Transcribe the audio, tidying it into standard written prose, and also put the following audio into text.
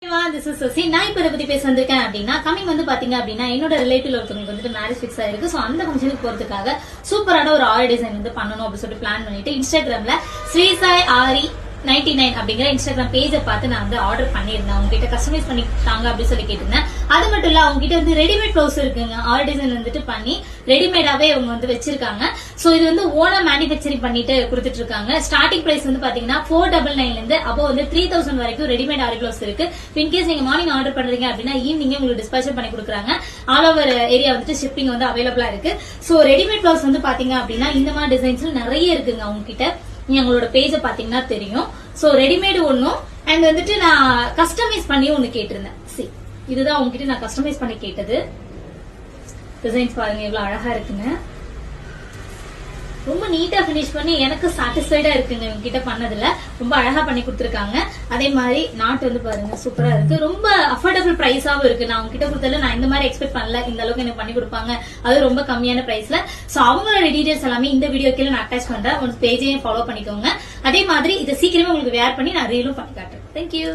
This is Susi. நான் இப்ப பத்தி பேச வந்திருக்கேன் அப்படின்னா கமிங் வந்து பாத்தீங்க அப்படின்னா என்னோட ரிலேட்டிவ்ல ஒருத்தவங்களுக்கு வந்துட்டு மேரேஜ் ஃபிக்ஸ் ஆயிருக்கு. சோ அந்த ஃபங்க்ஷனுக்கு போறதுக்காக சூப்பரான ஒரு ஆல் டிசைன் வந்து பண்ணணும் அப்படின்னு சொல்லிட்டு பிளான் பண்ணிட்டு இன்ஸ்டாகிராம்ல ஸ்ரீசாய் ஆரி 99 அப்படிங்கிற இன்ஸ்டாகிராம் பேஜை பார்த்து நான் வந்து ஆர்டர் பண்ணிருந்தேன். அவங்க கிட்ட கஸ்டமைஸ் பண்ணி தாங்க அப்படின்னு சொல்லி கேட்டிருந்தேன். அது மட்டும் இல்ல அவங்க கிட்ட வந்து ரெடிமேட் பிளவுஸ் இருக்குங்க. ஆல் டிசைன் வந்துட்டு பண்ணி ரெடிமேடாவே அவங்க வந்து வச்சிருக்காங்க. சோ இது வந்து ஓனா மேனுஃபேக்சரிங் பண்ணிட்டு கொடுத்துட்டு இருக்காங்க. ஸ்டார்டிங் பிரைஸ் வந்து பாத்தீங்கன்னா 499 இருந்து அப்போ வந்து 3000 வரைக்கும் ரெடிமேட் ஆரி பிளவுஸ் இருக்கு. இன்கேஸ் நீங்க மார்னிங் ஆர்டர் பண்றீங்க அப்படின்னா ஈவினிங் உங்களுக்கு டிஸ்பேச் பண்ணி கொடுக்குறாங்க. ஆல் ஓவர் ஏரியா வந்துட்டு ஷிப்பிங் வந்து அவைலபிளா இருக்கு. சோ ரெடிமேட் பிளவுஸ் வந்து பாத்தீங்க அப்படின்னா இந்த மாதிரி டிசைன்ஸ் நிறைய இருக்குங்க அவங்க கிட்ட. நீங்க உங்களோட பேஜை பாத்தீங்கன்னா தெரியும். சோ ரெடிமேடு ஒன்னும் அண்ட் வந்துட்டு நான் கஸ்டமைஸ் பண்ணி ஒன்னு கேட்டிருந்தேன். இதுதான் உங்ககிட்ட நான் கஸ்டமைஸ் பண்ணி கேட்டது. டிசைன்ஸ் பாருங்க எவ்வளவு அழகா இருக்குங்க. ரொம்ப நீட்டா பினிஷ் பண்ணி எனக்கு சாட்டிஸ்ஃபைடா இருக்குங்க. இவங்க கிட்ட பண்ணதுல ரொம்ப அழகா பண்ணி கொடுத்துருக்காங்க. அதே மாதிரி நாட் வந்து பாருங்க சூப்பரா இருக்கு. ரொம்ப அஃபோர்டபிள் பிரைஸாவும் இருக்கு. நான் உங்ககிட்ட கொடுத்ததுல நான் இந்த மாதிரி எக்ஸ்பெக்ட் பண்ணல. இந்த அளவுக்கு எனக்கு பண்ணி கொடுப்பாங்க. அது ரொம்ப கம்மியான பிரைஸ்ல. சோ அவங்களோட டீடைல்ஸ் எல்லாமே இந்த வீடியோ கீழே நான் அட்டாச் பண்றேன். உங்க பேஜையும் ஃபாலோ பண்ணிக்கோங்க. அதே மாதிரி இதை சீக்கிரமே உங்களுக்கு வேர் பண்ணி நான் ரீலும் பண்ணி காட்டுறேன். தேங்க்யூ.